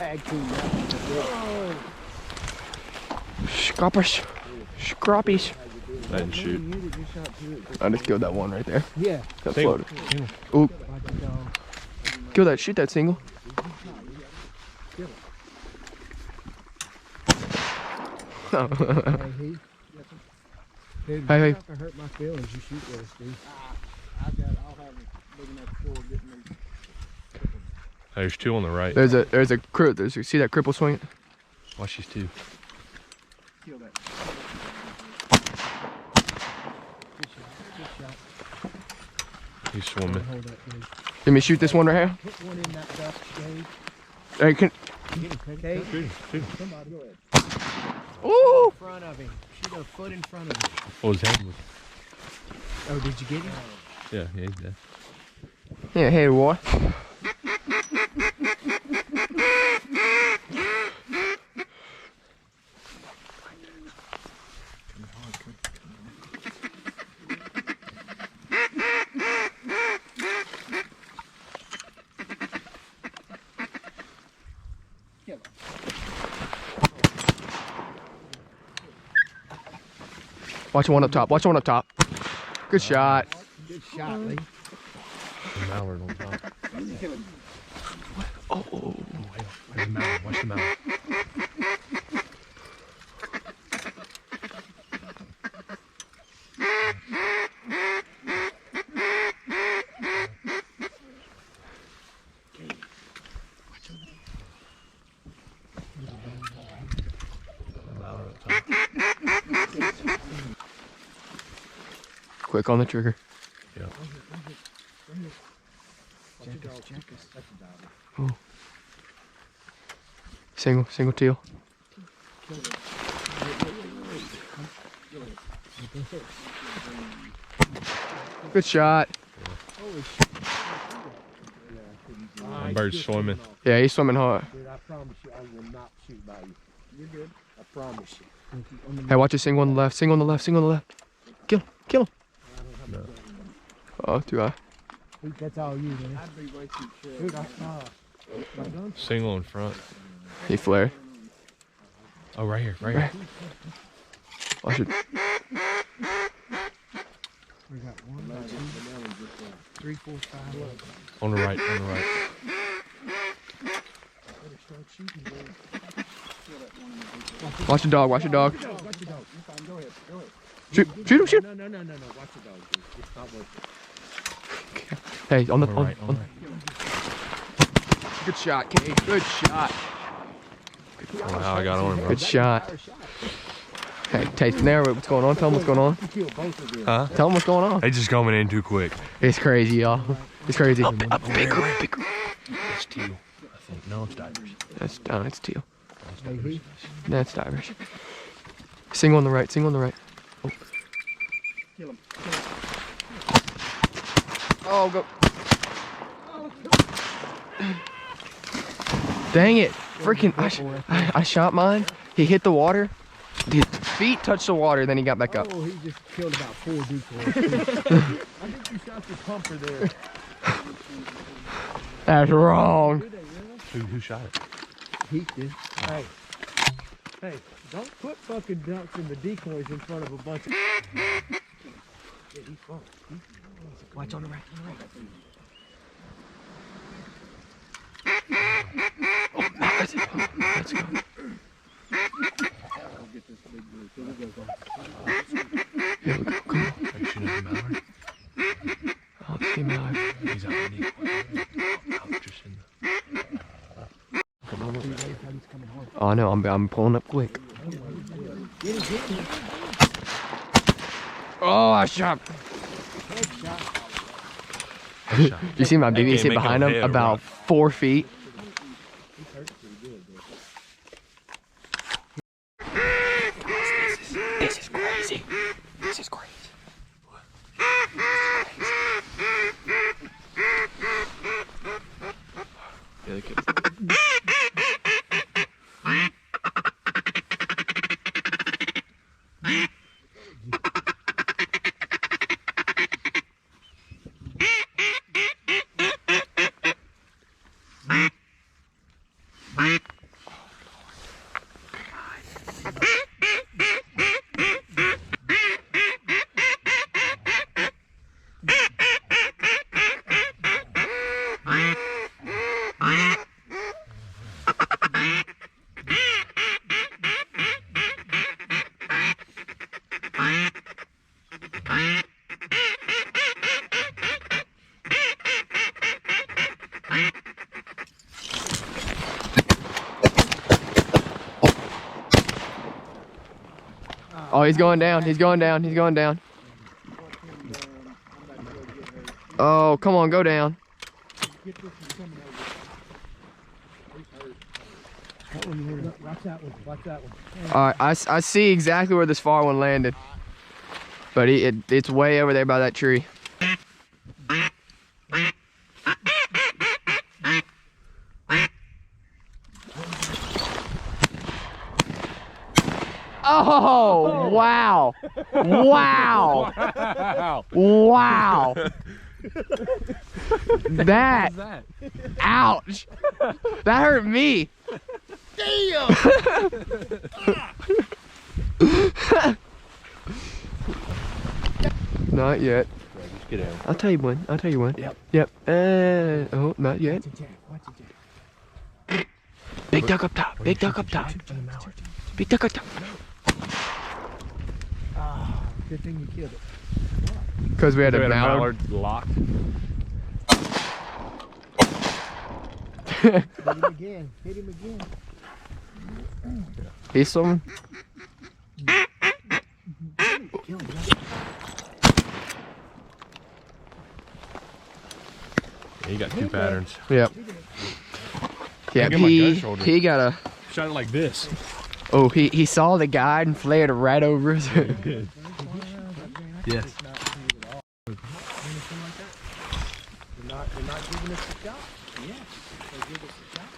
tag team. Scrappers. Scrappies. I didn't shoot. I just killed that one right there. Yeah. That Single. floated. Ooh. Kill that. Shoot that single. Dude, Hey, you're not gonna hurt my feelings. You shoot with us, dude. I'll have a big enough score getting me. There's two on the right. There's a you see that cripple swing? Watch these two. Kill that. He's swimming. Hold that, dude. Let me shoot this one right here. Put one in that duck cage. Hey, can. Cage. Shoot, shoot. Somebody go ahead. Ooh. In front of him. Shoot a foot in front of him. What was that? Oh, did you get him? Yeah, he's dead. Yeah, hey, boy. Watch the one up top. Watch the one up top. Good shot. Good shot, Lee. The mallard on top. Oh. Watch the mallard. Watch the mallard. Quick on the trigger. Yeah. Oh. Single teal. Good shot. That bird's swimming. Yeah, he's swimming hard. Dude, I promise you, I will not shoot by you. You're good. I promise you. Hey, watch a single on the left. Single on the left. Single on the left. Kill him. Kill him. No. Oh, too high. Dude, that's all you, man. I'd be way too chill. Dude, I saw. My gun. Single in front. He flare. Oh, right here. Right here. Watch it. We got 1, 2, 3, 4, 5. On the right. On the right. Watch the dog. Watch the dog. Watch your dog. You're fine. Go ahead. Go ahead. Shoot. Shoot him. Shoot. No. Watch the dog, dude. It's not worth it. Hey, on the right. On the right. Good shot, Kate. Good shot. Oh, wow, I got on him, bro. Good shot. Hey, Tate, now what's going on? Tell him what's going on. You killed both of them. Huh? Tell him what's going on. They just coming in too quick. It's crazy, y'all. It's crazy. Up, big group. It's teal. I think. No, it's divers. It's teal. Maybe. That's divers. Single on the right. Single on the right. Oh. Kill him. Oh, go. Dang it. Freaking, I shot mine. He hit the water. His feet touched the water, then he got back up. Oh, he just killed about 4 decoys. I think you shot the pumper there. That's wrong. Who shot it? He did. Hey, don't put fucking ducks in the decoys in front of a bunch of... Yeah, he's fun. Watch on the right, Oh, that's it. Let's go. Here we go. Come on. Are you shooting at the mallard? Oh, it's the mallard. He's out in the just in Oh no, I'm pulling up quick. Oh, I shot. You see my BB sit behind him about 4 feet. This is crazy. This is crazy. Oh, he's going down. He's going down. He's going down. Oh, come on, go down. Get this one coming over. That one you want to watch that one. Watch that one. All right, I see exactly where this far one landed, but it's way over there by that tree. Oh, wow. Wow. Wow. That. Ouch. That hurt me. Damn! Not yet. Just get out. I'll tell you when. I'll tell you when. Yep. Yep. Oh, not yet. Watch it, Jack. Big duck up top. Big duck up top. Big duck up top. Ah, good thing you killed it. Because we had a mallard. Locked. Hit him again. Hit him again. He's some. Kill him. Yeah, you got two patterns. Yep. Yeah, Get my gun shoulder. he got a. Shot it like this. Oh, he saw the guide and flared right over us. Yes. They're not giving us a shot. Yes. They give us a shot.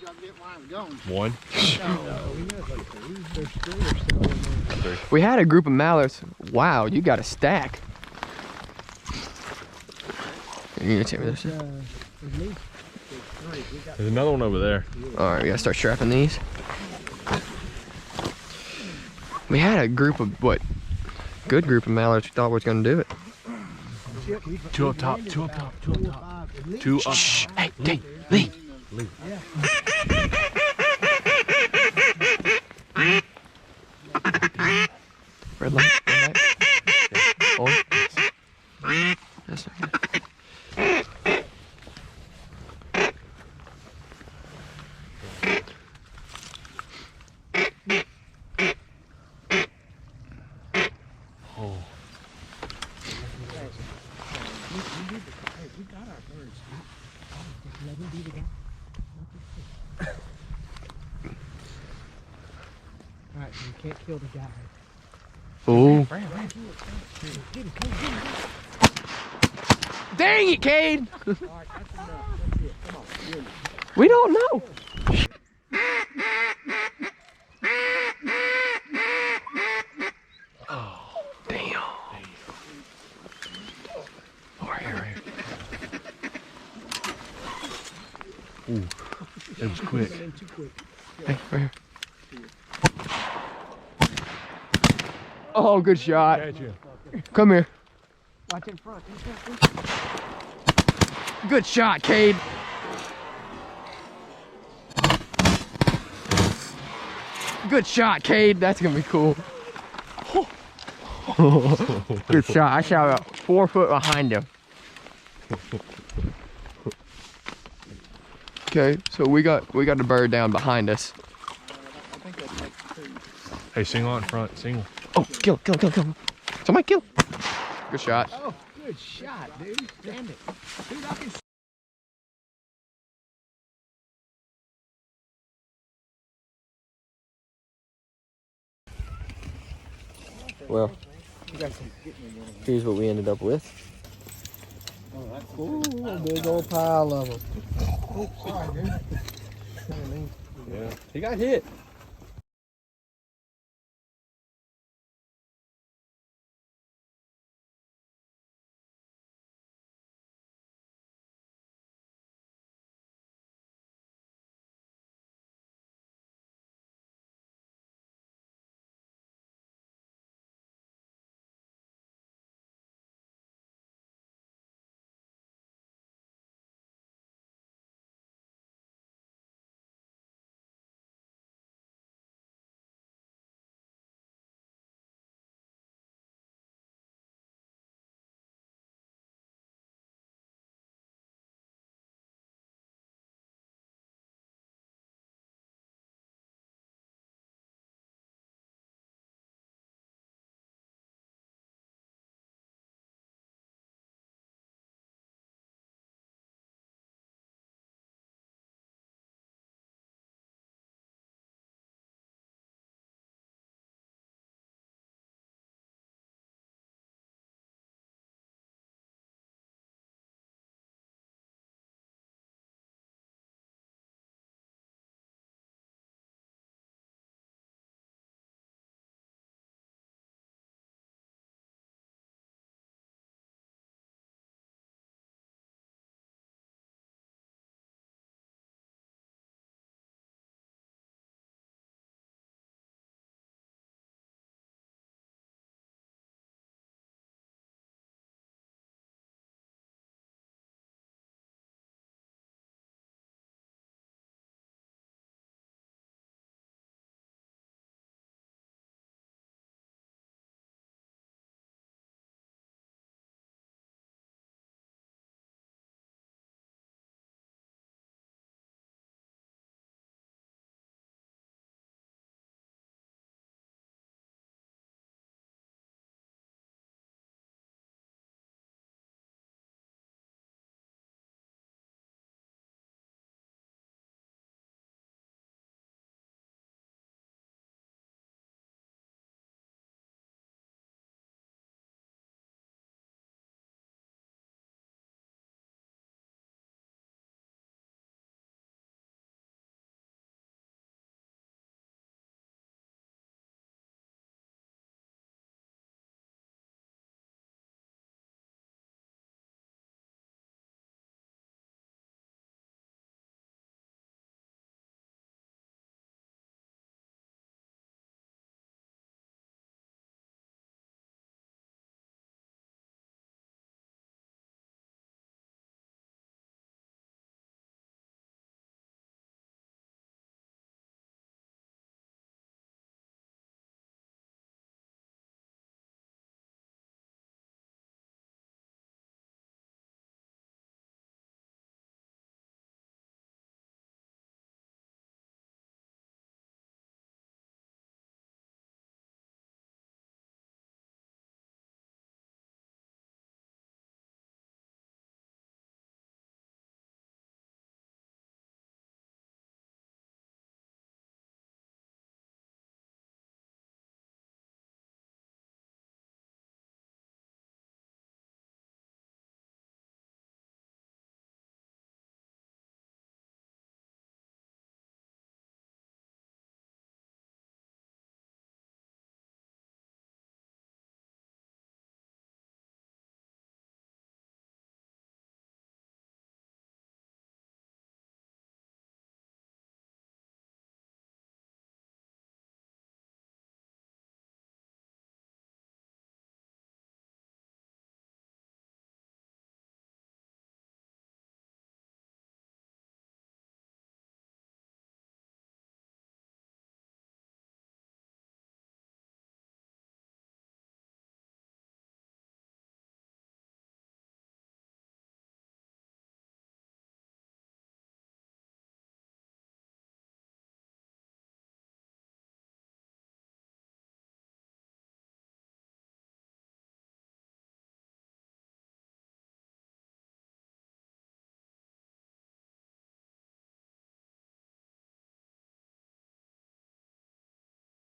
You gotta get lines going. One. No, we got like three. There's three or so. We had a group of mallards. Wow, you got a stack. You need to take me this. At least three. We got There's another one over there. All right, we gotta start strapping these. We had a group of good group of mallards. We thought we was gonna do it. Two up top. Two up top. Two up top. Two up. Shh! Hey, Dave, Lee. Red light. Red light. On. That's not good. we got our birds. Let him be the guy. Alright, so you can't kill the guy. Oh. Get him, come on. Dang it, Cade! Alright, that's enough. That's it. Come on, really. We don't know. Oh, Damn. Oh, right here, right here. ooh. It was quick. Went in too quick. Hey, right here. Oh, good shot. Come here. Watch in front. Good shot, Cade. Good shot, Cade. That's gonna be cool. Good shot. I shot about 4 foot behind him. Okay, so we got the bird down behind us. Hey, single out in front. Single. Oh, kill. Somebody kill. Good shot. Oh, good shot, dude. Damn it. Dude, I can Well, here's what we ended up with. Ooh, a big old pile of them. Yeah. He got hit.